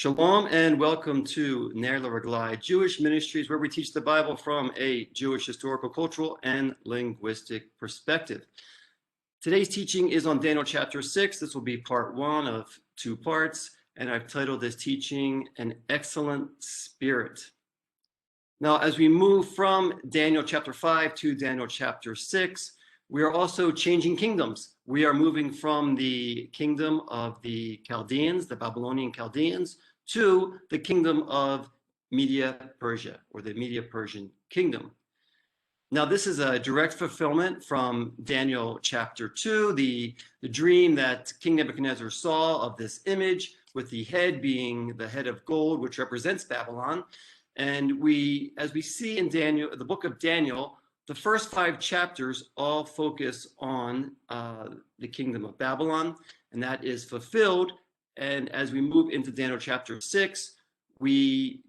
Shalom and welcome to Ner L'Reglai Jewish Ministries, where we teach the Bible from a Jewish historical, cultural, and linguistic perspective. Today's teaching is on Daniel chapter 6. This will be part one of two parts, and I've titled this teaching An Excellent Spirit. Now, as we move from Daniel chapter 5 to Daniel chapter 6, we are also changing kingdoms. We are moving from the kingdom of the Chaldeans, the Babylonian Chaldeans, to the kingdom of Media Persia, or the Media Persian kingdom. Now, this is a direct fulfillment from Daniel chapter 2, the dream that King Nebuchadnezzar saw of this image, with the head being the head of gold, which represents Babylon. And as we see in Daniel, the book of Daniel, the first 5 chapters all focus on the kingdom of Babylon, and that is fulfilled. And as we move into Daniel chapter 6, we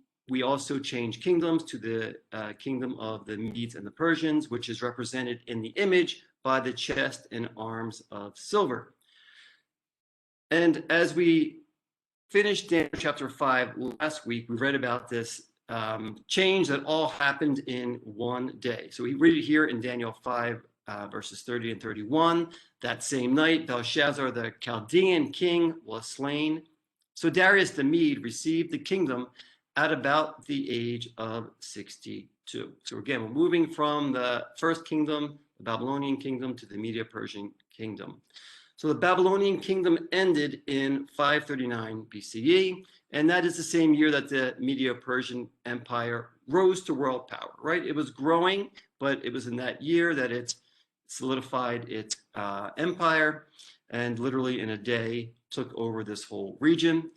also change kingdoms to the kingdom of the Medes and the Persians, which is represented in the image by the chest and arms of silver. And as we finished Daniel chapter 5 last week, we read about this change that all happened in one day. So we read it here in Daniel 5, verses 30 and 31. That same night, Belshazzar, the Chaldean king, was slain. So Darius the Mede received the kingdom at about the age of 62. So again, we're moving from the first kingdom, the Babylonian kingdom, to the Medo-Persian kingdom. So the Babylonian kingdom ended in 539 BCE, and that is the same year that the Medo-Persian Empire rose to world power, right? It was growing, but it was in that year that it solidified its empire, and literally in a day took over this whole region.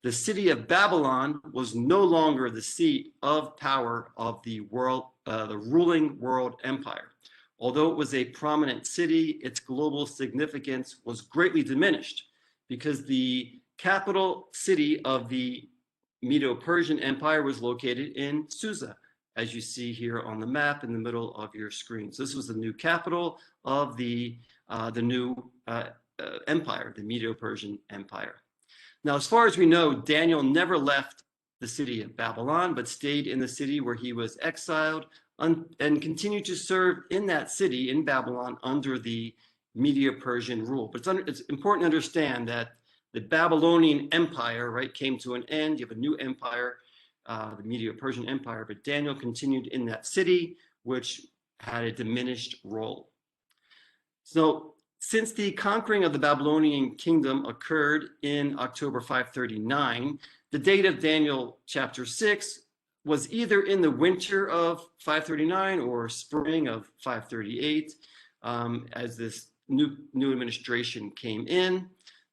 The city of Babylon was no longer the seat of power of the ruling world empire. Although it was a prominent city, its global significance was greatly diminished because the capital city of the Medo-Persian Empire was located in Susa, as you see here on the map in the middle of your screen. So this was the new capital of the new empire, the Medo-Persian Empire. Now, as far as we know, Daniel never left the city of Babylon, but stayed in the city where he was exiled and continued to serve in that city in Babylon under the Medo-Persian rule. But it's important to understand that the Babylonian Empire, right, came to an end. You have a new empire, the Medo-Persian Empire, but Daniel continued in that city, which had a diminished role. So since the conquering of the Babylonian kingdom occurred in October 539, the date of Daniel chapter 6 was either in the winter of 539 or spring of 538, as this new administration came in.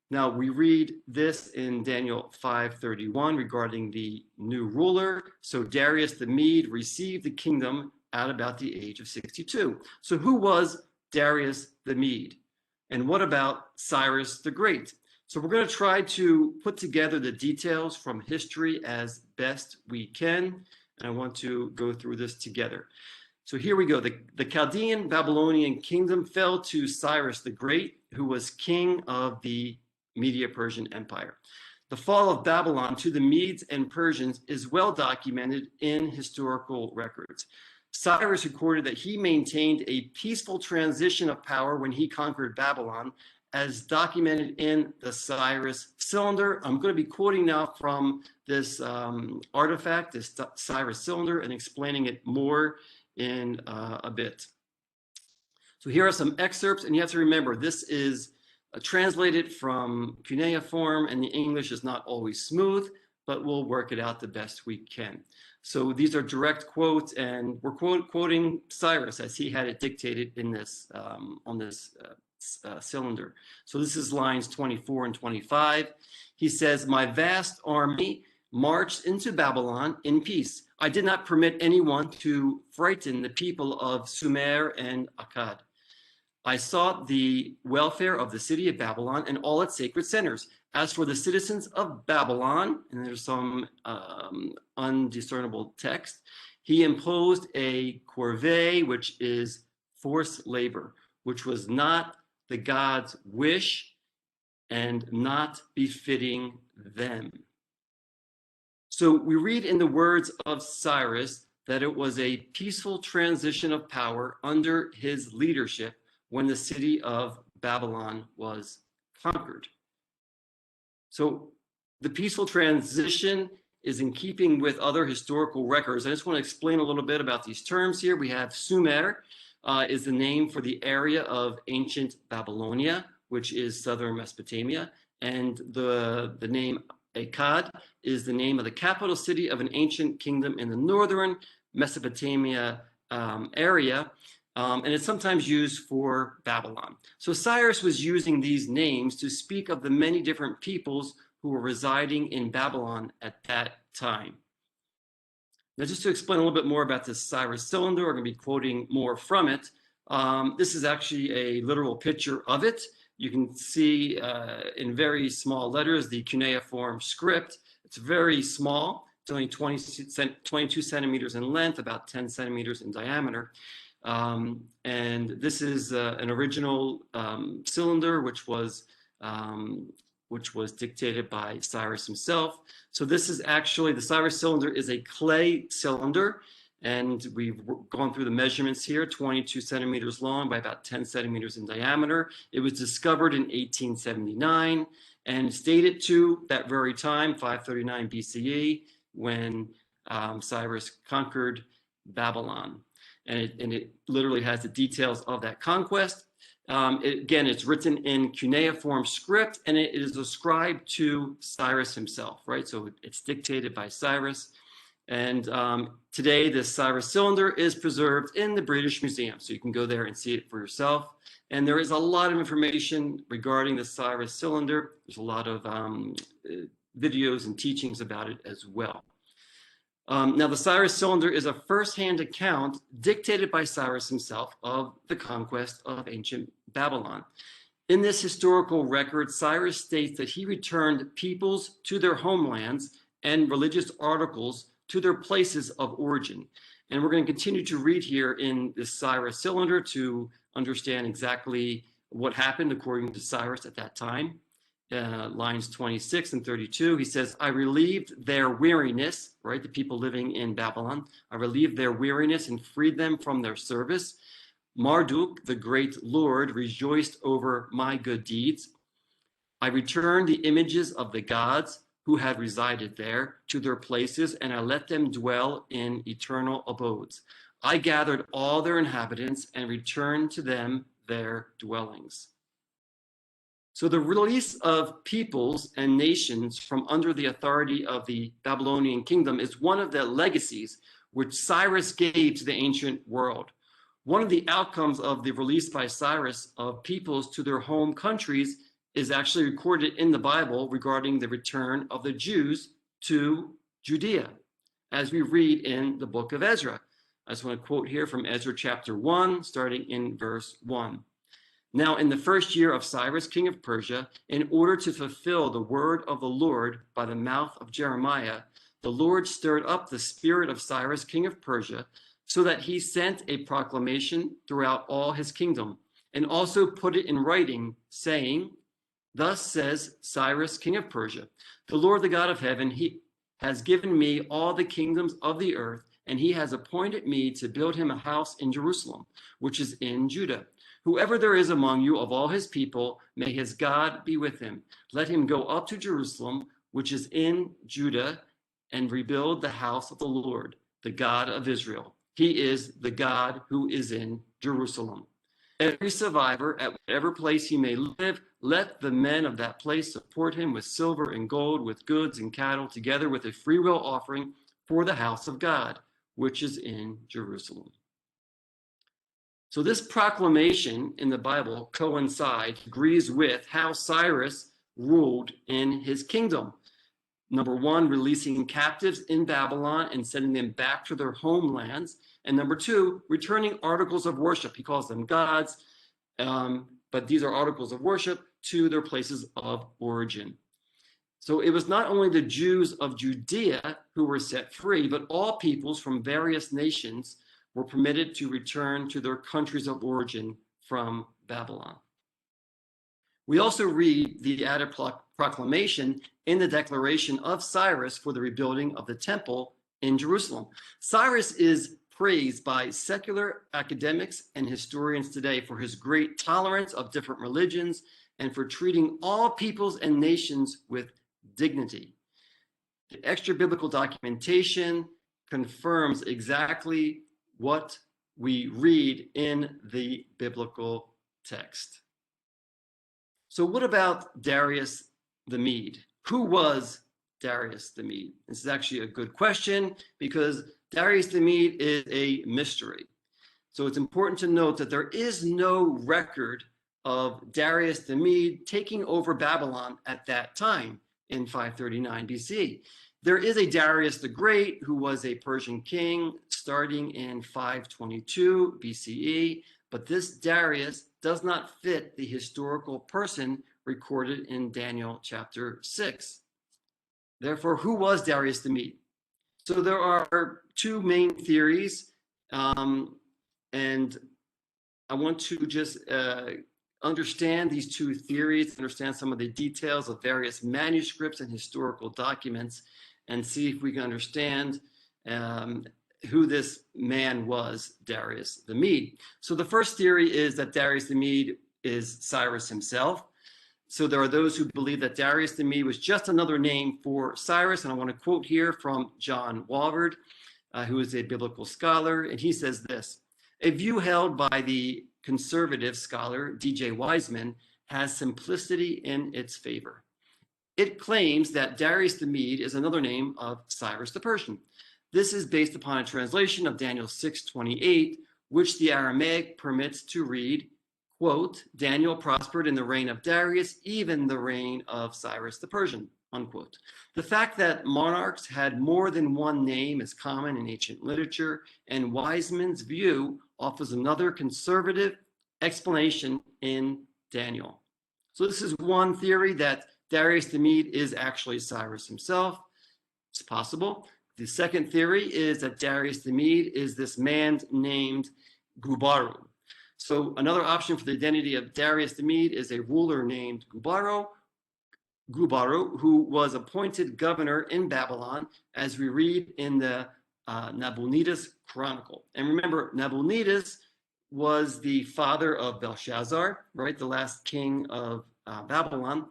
Now we read this in Daniel 5:31 regarding the new ruler. So Darius the Mede received the kingdom at about the age of 62. So who was Darius the Mede? And what about Cyrus the Great? So we're going to try to put together the details from history as best we can, and I want to go through this together. So here we go. The Chaldean Babylonian kingdom fell to Cyrus the Great, who was king of the Medo-Persian Empire. The fall of Babylon to the Medes and Persians is well documented in historical records. Cyrus recorded that he maintained a peaceful transition of power when he conquered Babylon, as documented in the Cyrus Cylinder. I'm going to be quoting now from this artifact, this Cyrus Cylinder, and explaining it more in a bit. So here are some excerpts, and you have to remember, this is translated from cuneiform, and the English is not always smooth, but we'll work it out the best we can. So these are direct quotes, and we're quoting Cyrus as he had it dictated in this on this cylinder. So this is lines 24 and 25. He says, "My vast army marched into Babylon in peace. I did not permit anyone to frighten the people of Sumer and Akkad. I sought the welfare of the city of Babylon and all its sacred centers. As for the citizens of Babylon," and there's some undiscernible text, "he imposed a corvée," which is forced labor, which was not the God's wish and not befitting them. So we read in the words of Cyrus that it was a peaceful transition of power under his leadership when the city of Babylon was conquered. So the peaceful transition is in keeping with other historical records. I just want to explain a little bit about these terms here. We have Sumer is the name for the area of ancient Babylonia, which is southern Mesopotamia, and the name Akkad is the name of the capital city of an ancient kingdom in the northern Mesopotamia area, and it's sometimes used for Babylon. So Cyrus was using these names to speak of the many different peoples who were residing in Babylon at that time. Now, just to explain a little bit more about this Cyrus cylinder, we're going to be quoting more from it. This is actually a literal picture of it. You can see in very small letters the cuneiform script. It's very small. It's only 22 centimeters in length, about 10 centimeters in diameter. And this is an original cylinder, which was dictated by Cyrus himself. So this is actually, the Cyrus cylinder is a clay cylinder, and we've gone through the measurements here, 22 centimeters long by about 10 centimeters in diameter. It was discovered in 1879 and it's dated to that very time, 539 BCE, when Cyrus conquered Babylon. And it literally has the details of that conquest. Again, it's written in cuneiform script, and it is ascribed to Cyrus himself, right? So it's dictated by Cyrus. And today, this Cyrus cylinder is preserved in the British Museum. So you can go there and see it for yourself. And there is a lot of information regarding the Cyrus cylinder. There's a lot of videos and teachings about it as well. Now, the Cyrus cylinder is a first-hand account dictated by Cyrus himself of the conquest of ancient Babylon. In this historical record, Cyrus states that he returned peoples to their homelands and religious articles to their places of origin. And we're going to continue to read here in this Cyrus cylinder to understand exactly what happened according to Cyrus at that time. Lines 26 and 32, he says, I relieved their weariness, right? The people living in Babylon. I relieved their weariness and freed them from their service. Marduk, the great Lord, rejoiced over my good deeds. I returned the images of the gods who had resided there to their places, and I let them dwell in eternal abodes. I gathered all their inhabitants and returned to them their dwellings. So the release of peoples and nations from under the authority of the Babylonian kingdom is one of the legacies which Cyrus gave to the ancient world. One of the outcomes of the release by Cyrus of peoples to their home countries is actually recorded in the Bible regarding the return of the Jews to Judea, as we read in the book of Ezra. I just want to quote here from Ezra chapter 1, starting in verse 1. Now, in the first year of Cyrus, king of Persia, in order to fulfill the word of the Lord by the mouth of Jeremiah, the Lord stirred up the spirit of Cyrus, king of Persia, so that he sent a proclamation throughout all his kingdom, and also put it in writing, saying, Thus says Cyrus, king of Persia, the Lord, the God of heaven, he has given me all the kingdoms of the earth, and he has appointed me to build him a house in Jerusalem, which is in Judah. Whoever there is among you of all his people, may his God be with him. Let him go up to Jerusalem, which is in Judah, and rebuild the house of the Lord, the God of Israel. He is the God who is in Jerusalem. Every survivor, at whatever place he may live, let the men of that place support him with silver and gold, with goods and cattle, together with a freewill offering for the house of God, which is in Jerusalem. So this proclamation in the Bible agrees with how Cyrus ruled in his kingdom. Number one, releasing captives in Babylon and sending them back to their homelands. And number two, returning articles of worship. He calls them gods, but these are articles of worship to their places of origin. So it was not only the Jews of Judea who were set free, but all peoples from various nations were permitted to return to their countries of origin from Babylon. We also read the added proclamation in the declaration of Cyrus for the rebuilding of the temple in Jerusalem. Cyrus is praised by secular academics and historians today for his great tolerance of different religions and for treating all peoples and nations with dignity. The extra biblical documentation confirms exactly what we read in the biblical text. So what about Darius the Mede? Who was Darius the Mede? This is actually a good question because Darius the Mede is a mystery. So it's important to note that there is no record of Darius the Mede taking over Babylon at that time in 539 BC. There is a Darius the Great who was a Persian king starting in 522 BCE, but this Darius does not fit the historical person recorded in Daniel chapter 6. Therefore, who was Darius the Mede? So there are two main theories, and I want to just understand these two theories, understand some of the details of various manuscripts and historical documents, and see if we can understand who this man was, Darius the Mede. So the first theory is that Darius the Mede is Cyrus himself. So there are those who believe that Darius the Mede was just another name for Cyrus. And I want to quote here from John Walvoord, who is a biblical scholar. And he says this: a view held by the conservative scholar D.J. Wiseman has simplicity in its favor. It claims that Darius the Mede is another name of Cyrus the Persian. This is based upon a translation of Daniel 6:28, which the Aramaic permits to read, quote, Daniel prospered in the reign of Darius, even the reign of Cyrus the Persian, unquote. The fact that monarchs had more than one name is common in ancient literature, and Wiseman's view offers another conservative explanation in Daniel. So this is one theory, that Darius the Mede is actually Cyrus himself. It's possible. The second theory is that Darius the Mede is this man named Gubaru. So another option for the identity of Darius the Mede is a ruler named Gubaru, who was appointed governor in Babylon, as we read in the Nabonidus Chronicle. And remember, Nabonidus was the father of Belshazzar, right, the last king of Babylon.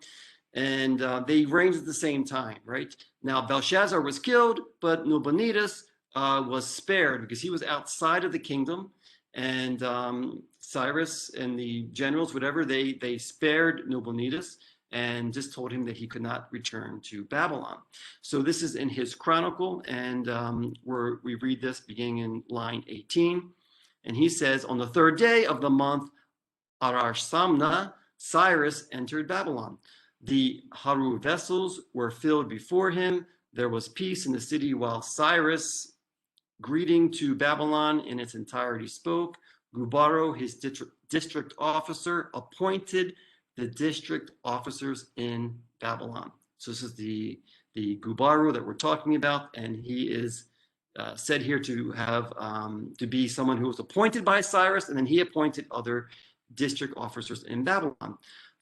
And they reigned at the same time, right? Now, Belshazzar was killed, but Nabonidus was spared because he was outside of the kingdom. And Cyrus and the generals, whatever, they spared Nabonidus and just told him that he could not return to Babylon. So this is in his chronicle, and we read this beginning in line 18. And he says, on the third day of the month, Ararsamna, Cyrus entered Babylon. The Haru vessels were filled before him. There was peace in the city while Cyrus, greeting to Babylon in its entirety, spoke. Gubaru, his district officer, appointed the district officers in Babylon. So this is the Gubaru that we're talking about, and he is said here to have to be someone who was appointed by Cyrus, and then he appointed other district officers in Babylon.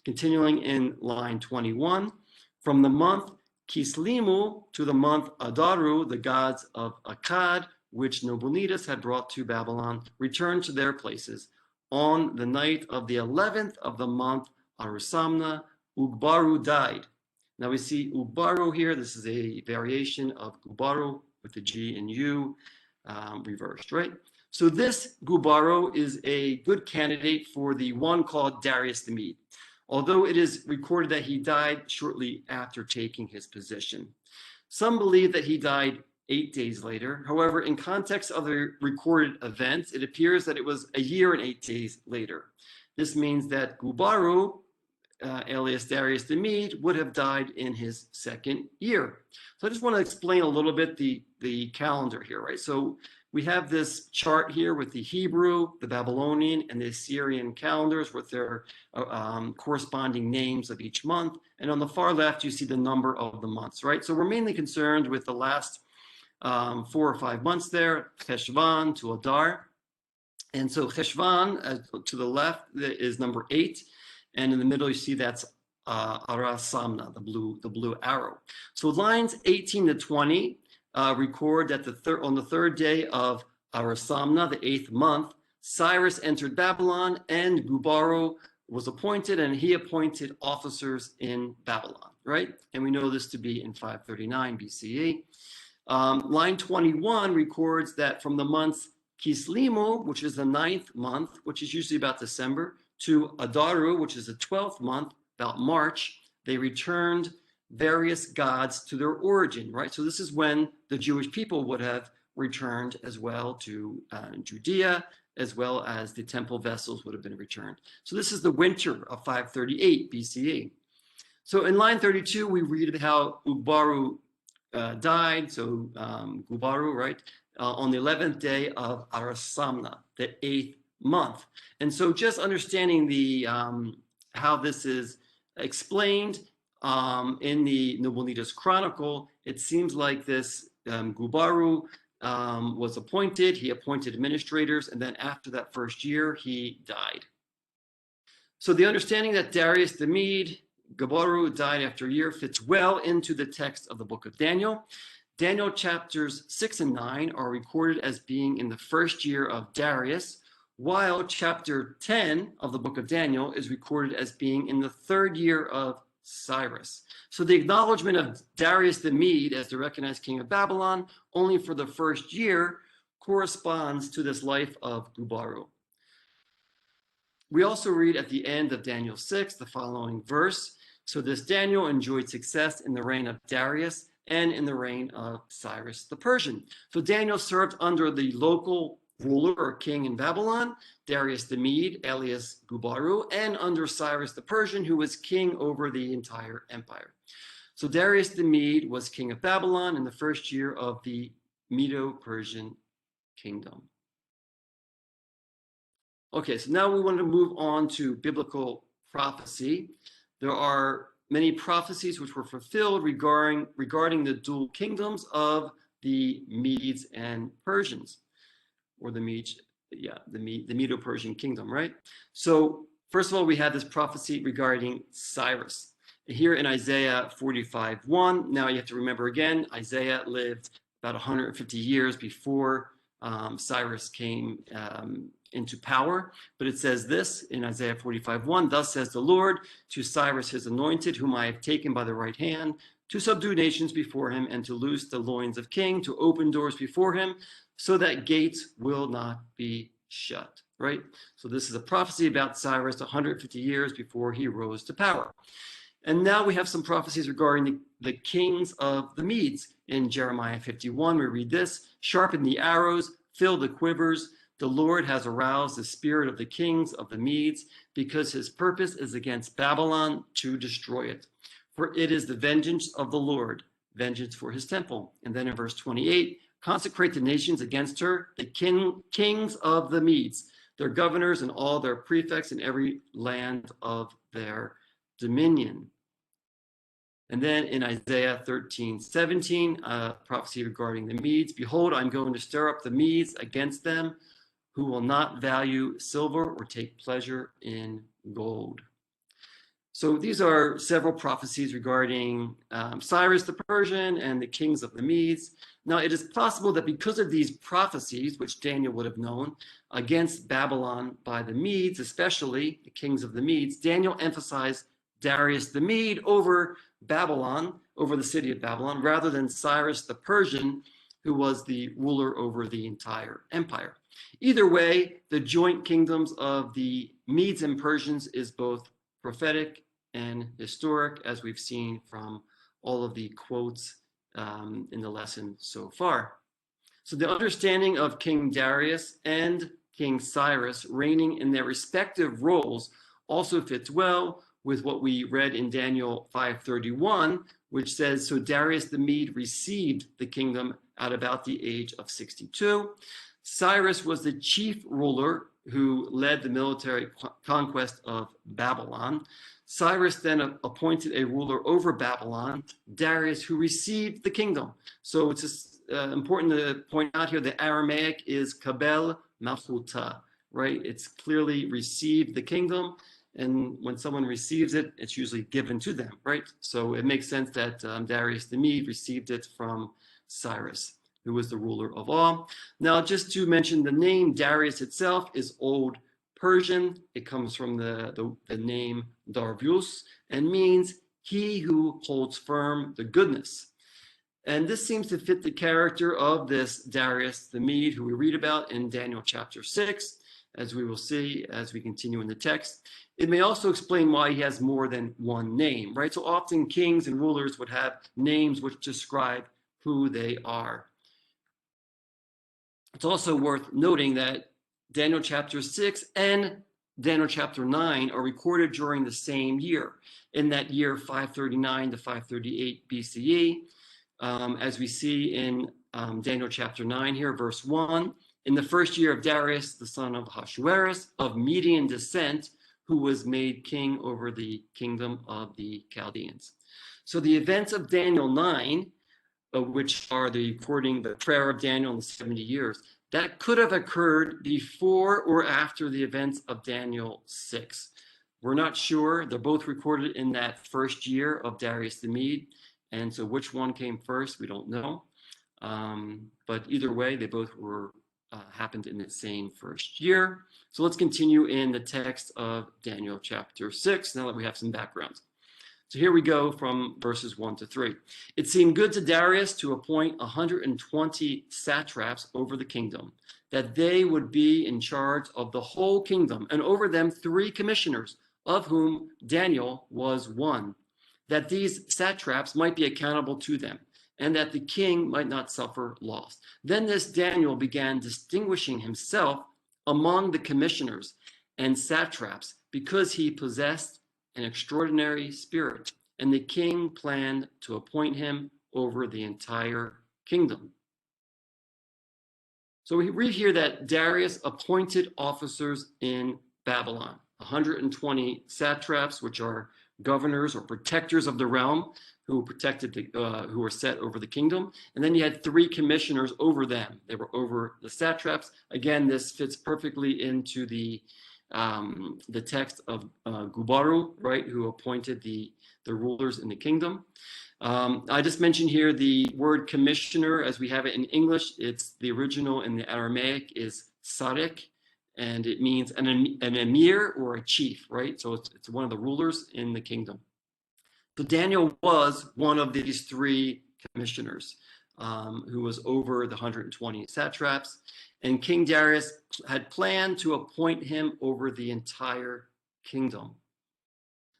Continuing in line 21, from the month Kislimu to the month Adaru, the gods of Akkad, which Nabonidus had brought to Babylon, returned to their places. On the night of the 11th of the month Arusamna, Ugbaru died. Now we see Ugbaru here. This is a variation of Gubaru with the G and U reversed, right? So this Gubaru is a good candidate for the one called Darius the Mede, although it is recorded that he died shortly after taking his position. Some believe that he died 8 days later. However, in context of the recorded events, it appears that it was a year and 8 days later. This means that Gubaru, alias Darius the Mede, would have died in his second year. So I just want to explain a little bit the calendar here, right? So we have this chart here with the Hebrew, the Babylonian, and the Assyrian calendars with their corresponding names of each month. And on the far left, you see the number of the months, right? So we're mainly concerned with the last 4 or 5 months there, Cheshvan to Adar. And so Cheshvan, to the left, is number 8. And in the middle, you see that's Ara Samna, the blue arrow. So lines 18 to 20 record that on the third day of Ara Samna, the 8th month, Cyrus entered Babylon, and Gubaro was appointed, and he appointed officers in Babylon, right? And we know this to be in 539 BCE. Line 21 records that from the months Kislevu, which is the 9th month, which is usually about December, to Adaru, which is the 12th month, about March, they returned various gods to their origin, right? So this is when the Jewish people would have returned as well to Judea, as well as the temple vessels would have been returned. So this is the winter of 538 BCE. So in line 32, we read how Gubaro died. So Gubaro, right, on the 11th day of Arasamna, the 8th month. And so just understanding the how this is explained in the Nabonidus Chronicle, it seems like this Gubaro was appointed. He appointed administrators, and then after that first year, he died. So the understanding that Darius the Mede, Gubaro, died after a year fits well into the text of the book of Daniel. Daniel chapters 6 and 9 are recorded as being in the first year of Darius, while chapter 10 of the book of Daniel is recorded as being in the third year of Cyrus. So the acknowledgement of Darius the Mede as the recognized king of Babylon only for the first year corresponds to this life of Gubaro. We also read at the end of Daniel 6 the following verse. So this Daniel enjoyed success in the reign of Darius and in the reign of Cyrus the Persian. So Daniel served under the local ruler or king in Babylon, Darius the Mede, alias Gubaro, and under Cyrus the Persian, who was king over the entire empire. So Darius the Mede was king of Babylon in the first year of the Medo-Persian kingdom. Okay, so now we want to move on to biblical prophecy. There are many prophecies which were fulfilled regarding the dual kingdoms of the Medes and Persians, or the Medo-Persian kingdom, right? So first of all, we have this prophecy regarding Cyrus. Here in Isaiah 45:1, now you have to remember again, Isaiah lived about 150 years before Cyrus came into power. But it says this in Isaiah 45:1, thus says the Lord to Cyrus his anointed, whom I have taken by the right hand, to subdue nations before him, and to loose the loins of kings, to open doors before him, so that gates will not be shut, right? So this is a prophecy about Cyrus 150 years before he rose to power. And now we have some prophecies regarding the kings of the Medes. In Jeremiah 51, we read this, sharpen the arrows, fill the quivers. The Lord has aroused the spirit of the kings of the Medes, because his purpose is against Babylon to destroy it. For it is the vengeance of the Lord, vengeance for his temple. And then in verse 28, consecrate the nations against her, the kings of the Medes, their governors and all their prefects in every land of their dominion. And then in Isaiah 13:17, prophecy regarding the Medes, behold, I'm going to stir up the Medes against them, who will not value silver or take pleasure in gold. So these are several prophecies regarding Cyrus the Persian and the kings of the Medes. Now, it is possible that because of these prophecies, which Daniel would have known, against Babylon by the Medes, especially the kings of the Medes, Daniel emphasized Darius the Mede over Babylon, over the city of Babylon, rather than Cyrus the Persian, who was the ruler over the entire empire. Either way, the joint kingdoms of the Medes and Persians is both prophetic and historic, as we've seen from all of the quotes in the lesson so far. So the understanding of King Darius and King Cyrus reigning in their respective roles also fits well with what we read in Daniel 5:31, which says, so Darius the Mede received the kingdom at about the age of 62. Cyrus was the chief ruler who led the military conquest of Babylon. Cyrus then appointed a ruler over Babylon, Darius, who received the kingdom. So it's just, important to point out here, the Aramaic is kabel malchuta, right? It's clearly received the kingdom. And when someone receives it, it's usually given to them, right? So it makes sense that Darius the Mede received it from Cyrus, who was the ruler of all. Now, just to mention, the name Darius itself is Old Persian. It comes from the name Darius and means he who holds firm the goodness. And this seems to fit the character of this Darius the Mede, who we read about in Daniel chapter 6, as we will see as we continue in the text. It may also explain why he has more than one name, right? So often kings and rulers would have names which describe who they are. It's also worth noting that Daniel chapter 6 and Daniel chapter 9 are recorded during the same year, in that year 539 to 538 BCE. As we see in Daniel chapter 9 here, verse 1, in the first year of Darius, the son of Ahasuerus, of Median descent, who was made king over the kingdom of the Chaldeans. So the events of Daniel 9, which are the prayer of Daniel in the 70 years, that could have occurred before or after the events of Daniel 6. We're not sure. They're both recorded in that first year of Darius the Mede. And so which one came first, we don't know. But either way, they both were happened in the same first year. So let's continue in the text of Daniel chapter 6, now that we have some background. So here we go from verses 1 to 3. It seemed good to Darius to appoint 120 satraps over the kingdom, that they would be in charge of the whole kingdom, and over them 3 commissioners, of whom Daniel was one, that these satraps might be accountable to them, and that the king might not suffer loss. Then this Daniel began distinguishing himself among the commissioners and satraps because he possessed an extraordinary spirit, and the king planned to appoint him over the entire kingdom. So we read here that Darius appointed officers in Babylon, 120 satraps, which are governors or protectors of the realm, who protected who were set over the kingdom. And then you had 3 commissioners over them. They were over the satraps. Again, this fits perfectly into the text of Gubaru, right, who appointed the rulers in the kingdom. I just mentioned here the word commissioner, as we have it in English. It's the original in the Aramaic is sarek, and it means an emir or a chief, right? So it's one of the rulers in the kingdom. So Daniel was one of these 3 commissioners who was over the 120 satraps. And King Darius had planned to appoint him over the entire kingdom.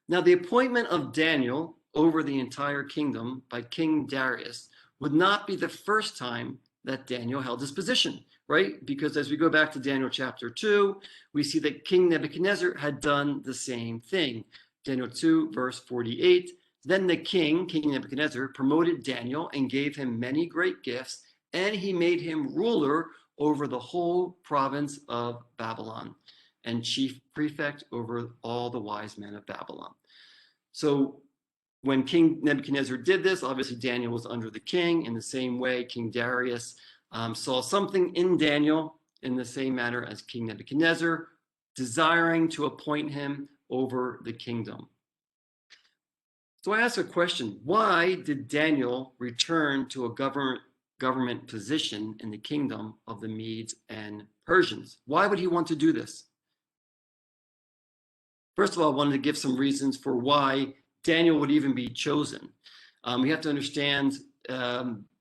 Now, the appointment of Daniel over the entire kingdom by King Darius would not be the first time that Daniel held this position, right? Because as we go back to Daniel chapter 2, we see that King Nebuchadnezzar had done the same thing. Daniel 2, verse 48. Then the king, King Nebuchadnezzar, promoted Daniel and gave him many great gifts, and he made him ruler over the whole province of Babylon and chief prefect over all the wise men of Babylon. So when King Nebuchadnezzar did this, obviously Daniel was under the king. In the same way, King Darius saw something in Daniel in the same manner as King Nebuchadnezzar, desiring to appoint him over the kingdom. So I ask a question: why did Daniel return to a government position in the kingdom of the Medes and Persians? Why would he want to do this? First of all, I wanted to give some reasons for why Daniel would even be chosen. We have to understand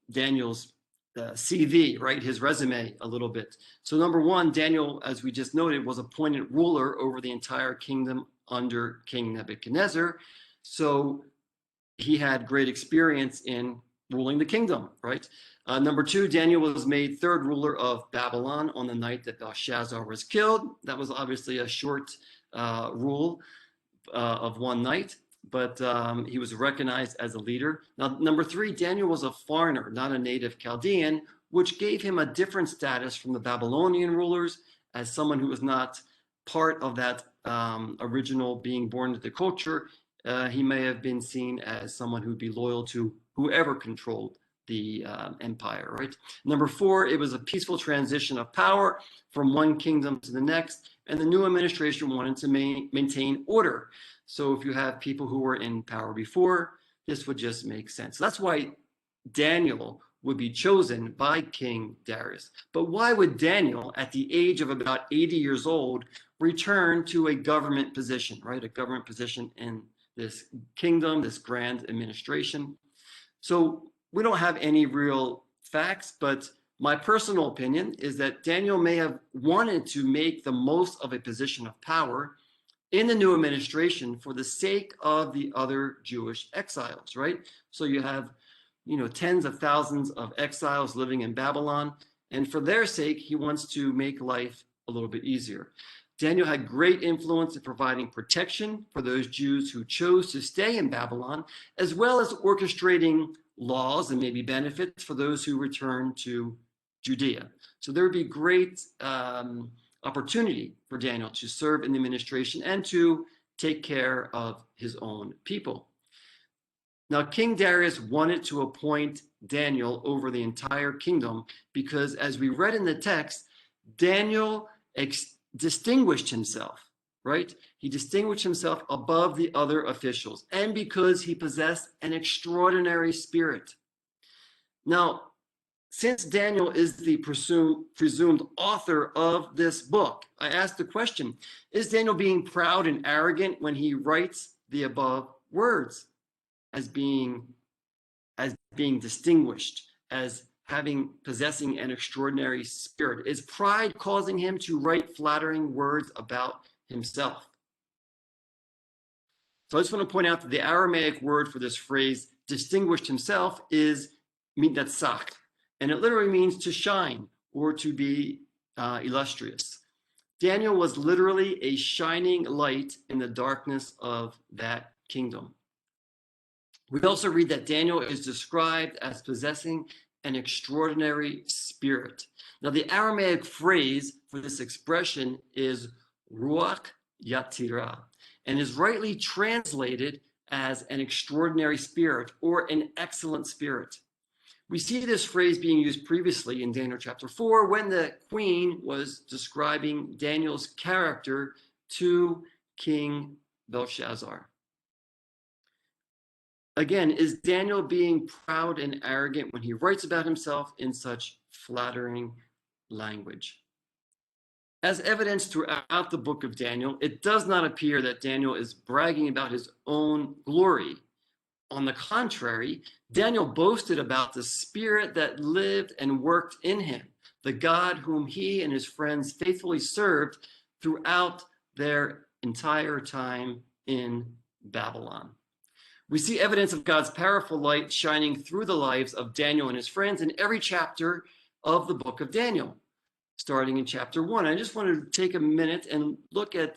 Daniel's CV, right? His resume a little bit. So number one, Daniel, as we just noted, was appointed ruler over the entire kingdom under King Nebuchadnezzar. So he had great experience in ruling the kingdom, right? Number two, Daniel was made 3rd ruler of Babylon on the night that Belshazzar was killed. That was obviously a short rule of one night, but he was recognized as a leader. Now, number 3, Daniel was a foreigner, not a native Chaldean, which gave him a different status from the Babylonian rulers as someone who was not part of that original being born into the culture. He may have been seen as someone who'd be loyal to whoever controlled the empire, right? Number 4, it was a peaceful transition of power from one kingdom to the next, and the new administration wanted to maintain order. So if you have people who were in power before, this would just make sense. That's why Daniel would be chosen by King Darius. But why would Daniel, at the age of about 80 years old, return to a government position, right? A government position in this kingdom, this grand administration. So we don't have any real facts, but my personal opinion is that Daniel may have wanted to make the most of a position of power in the new administration for the sake of the other Jewish exiles, right? So you have, tens of thousands of exiles living in Babylon, and for their sake, he wants to make life a little bit easier. Daniel had great influence in providing protection for those Jews who chose to stay in Babylon, as well as orchestrating laws and maybe benefits for those who return to Judea. So there would be great opportunity for Daniel to serve in the administration and to take care of his own people. Now, King Darius wanted to appoint Daniel over the entire kingdom because, as we read in the text, Daniel distinguished himself, right? He distinguished himself above the other officials, and because he possessed an extraordinary spirit. Now, since Daniel is the presumed author of this book, I asked the question, is Daniel being proud and arrogant when he writes the above words as being distinguished, as possessing an extraordinary spirit? Is pride causing him to write flattering words about himself? So I just want to point out that the Aramaic word for this phrase, distinguished himself, is mitnatzach, and it literally means to shine or to be illustrious. Daniel was literally a shining light in the darkness of that kingdom. We also read that Daniel is described as possessing an extraordinary spirit. Now, the Aramaic phrase for this expression is ruach yatira, and is rightly translated as an extraordinary spirit or an excellent spirit. We see this phrase being used previously in Daniel chapter 4 when the queen was describing Daniel's character to King Belshazzar. Again, is Daniel being proud and arrogant when he writes about himself in such flattering language? As evidenced throughout the book of Daniel, it does not appear that Daniel is bragging about his own glory. On the contrary, Daniel boasted about the spirit that lived and worked in him, the God whom he and his friends faithfully served throughout their entire time in Babylon. We see evidence of God's powerful light shining through the lives of Daniel and his friends in every chapter of the book of Daniel, starting in chapter 1. I just wanted to take a minute and look at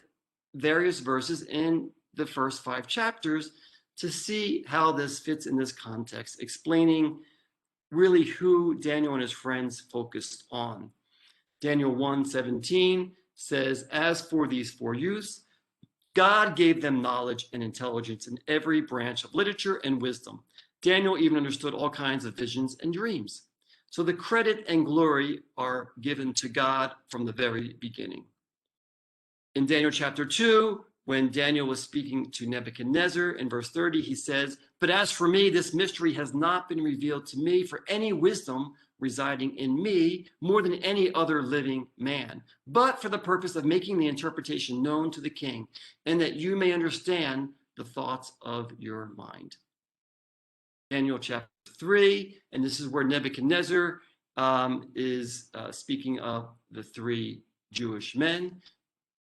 various verses in the first 5 chapters to see how this fits in this context, explaining really who Daniel and his friends focused on. Daniel 1:17 says, "As for these 4 youths, God gave them knowledge and intelligence in every branch of literature and wisdom. Daniel even understood all kinds of visions and dreams." So the credit and glory are given to God from the very beginning. In Daniel chapter 2, when Daniel was speaking to Nebuchadnezzar in verse 30, he says, "But as for me, this mystery has not been revealed to me for any wisdom residing in me more than any other living man, but for the purpose of making the interpretation known to the king, and that you may understand the thoughts of your mind." Daniel chapter 3, and this is where Nebuchadnezzar is speaking of the 3 Jewish men,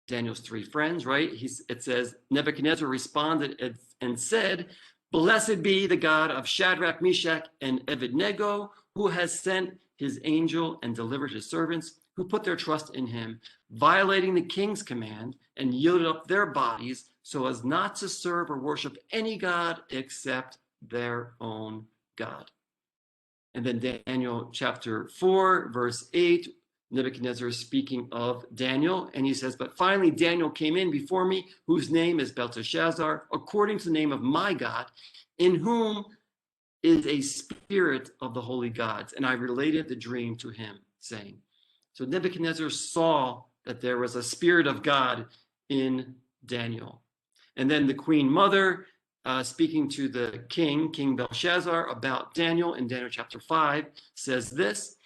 Daniel's 3 friends, right? It says, Nebuchadnezzar responded and said, "Blessed be the God of Shadrach, Meshach, and Abednego, who has sent his angel and delivered his servants, who put their trust in him, violating the king's command and yielded up their bodies so as not to serve or worship any god except their own God." And then Daniel chapter 4, verse 8, Nebuchadnezzar is speaking of Daniel, and he says, "But finally Daniel came in before me, whose name is Belteshazzar, according to the name of my God, in whom is a spirit of the holy gods. And I related the dream to him, saying. So Nebuchadnezzar saw that there was a spirit of God in Daniel. And then the queen mother, speaking to the king, King Belshazzar, about Daniel in Daniel chapter 5, says this: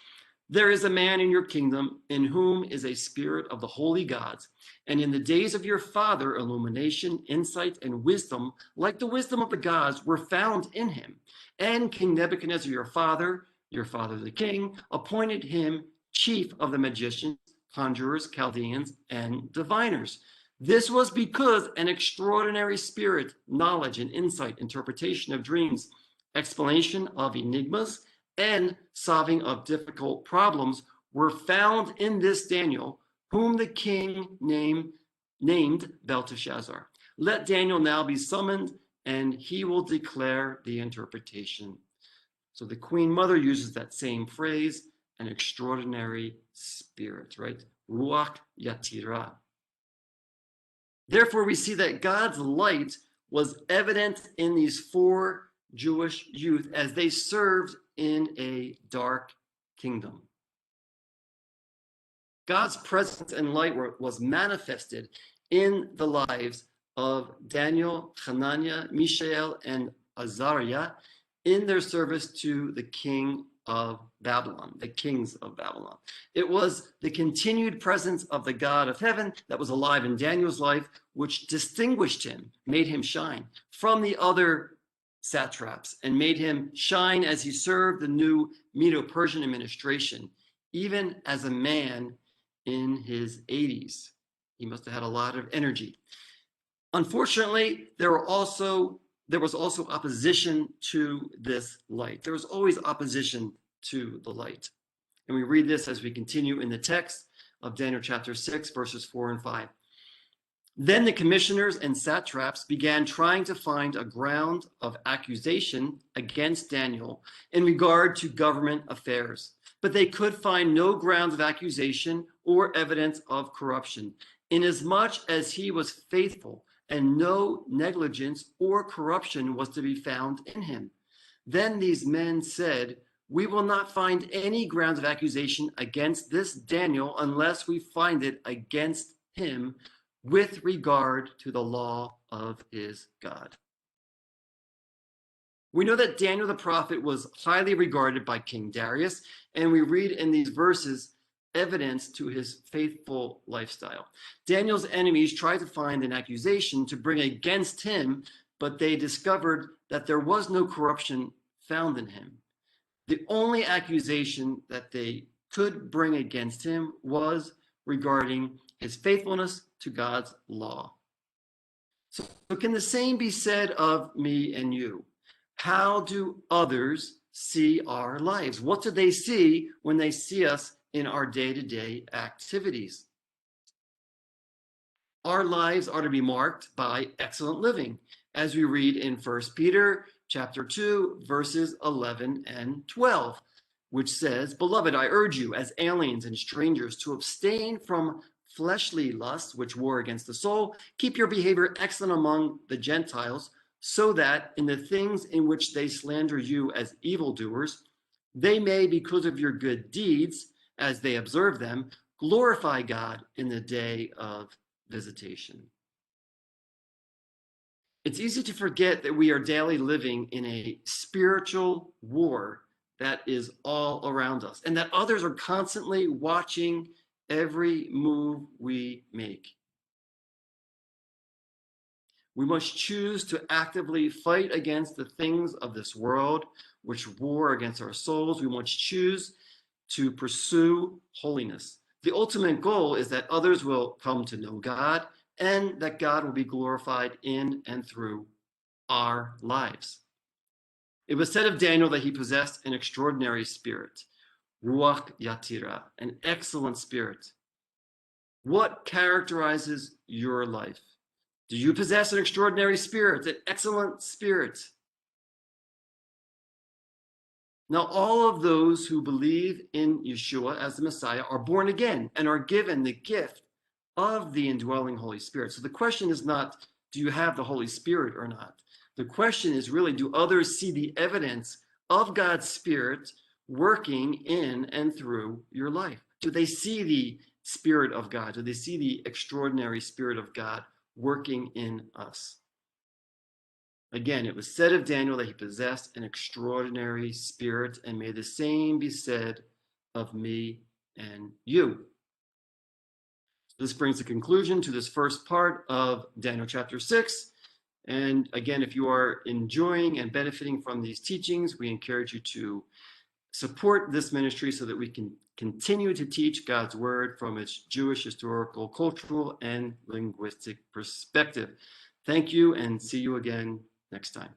there is a man in your kingdom in whom is a spirit of the holy gods. And in the days of your father, illumination, insight, and wisdom, like the wisdom of the gods, were found in him. And King Nebuchadnezzar, your father the king, appointed him chief of the magicians, conjurers, Chaldeans, and diviners. This was because an extraordinary spirit, knowledge and insight, interpretation of dreams, explanation of enigmas, and solving of difficult problems were found in this Daniel, whom the king named Belteshazzar. Let Daniel now be summoned, and he will declare the interpretation. So the queen mother uses that same phrase, an extraordinary spirit, right? Ruach Yatira. Therefore, we see that God's light was evident in these 4 Jewish youth as they served in a dark kingdom. God's presence and light was manifested in the lives of Daniel, Hananiah, Mishael, and Azariah in their service to the king of Babylon, the kings of Babylon. It was the continued presence of the God of heaven that was alive in Daniel's life, which distinguished him, made him shine from the other satraps, and made him shine as he served the new Medo-Persian administration, even as a man in his 80s. He must have had a lot of energy. Unfortunately, there was also opposition to this light. There was always opposition to the light. And we read this as we continue in the text of Daniel chapter 6, verses 4 and 5. Then the commissioners and satraps began trying to find a ground of accusation against Daniel in regard to government affairs, but they could find no grounds of accusation or evidence of corruption, inasmuch as he was faithful and no negligence or corruption was to be found in him. Then these men said, we will not find any grounds of accusation against this Daniel unless we find it against him with regard to the law of his God. We know that Daniel the prophet was highly regarded by King Darius, and we read in these verses evidence to his faithful lifestyle. Daniel's enemies tried to find an accusation to bring against him, but they discovered that there was no corruption found in him. The only accusation that they could bring against him was regarding his faithfulness to God's law. So can the same be said of me and you? How do others see our lives? What do they see when they see us in our day-to-day activities? Our lives are to be marked by excellent living, as we read in 1 Peter chapter 2, verses 11 and 12, which says, beloved, I urge you as aliens and strangers to abstain from fleshly lusts which war against the soul. Keep your behavior excellent among the Gentiles, so that in the things in which they slander you as evildoers, they may, because of your good deeds, as they observe them, glorify God in the day of visitation. It's easy to forget that we are daily living in a spiritual war that is all around us, and that others are constantly watching every move we make. We must choose to actively fight against the things of this world which war against our souls. We must choose to pursue holiness. The ultimate goal is that others will come to know God and that God will be glorified in and through our lives. It was said of Daniel that he possessed an extraordinary spirit, Ruach Yatira, an excellent spirit. What characterizes your life? Do you possess an extraordinary spirit, an excellent spirit? Now, all of those who believe in Yeshua as the Messiah are born again and are given the gift of the indwelling Holy Spirit. So the question is not, do you have the Holy Spirit or not? The question is really, do others see the evidence of God's Spirit working in and through your life? Do they see the Spirit of God? Do they see the extraordinary Spirit of God working in us? Again, it was said of Daniel that he possessed an extraordinary spirit, and may the same be said of me and you. This brings a conclusion to this first part of Daniel chapter 6. And again, if you are enjoying and benefiting from these teachings, we encourage you to support this ministry so that we can continue to teach God's word from its Jewish historical, cultural, and linguistic perspective. Thank you, and see you again next time.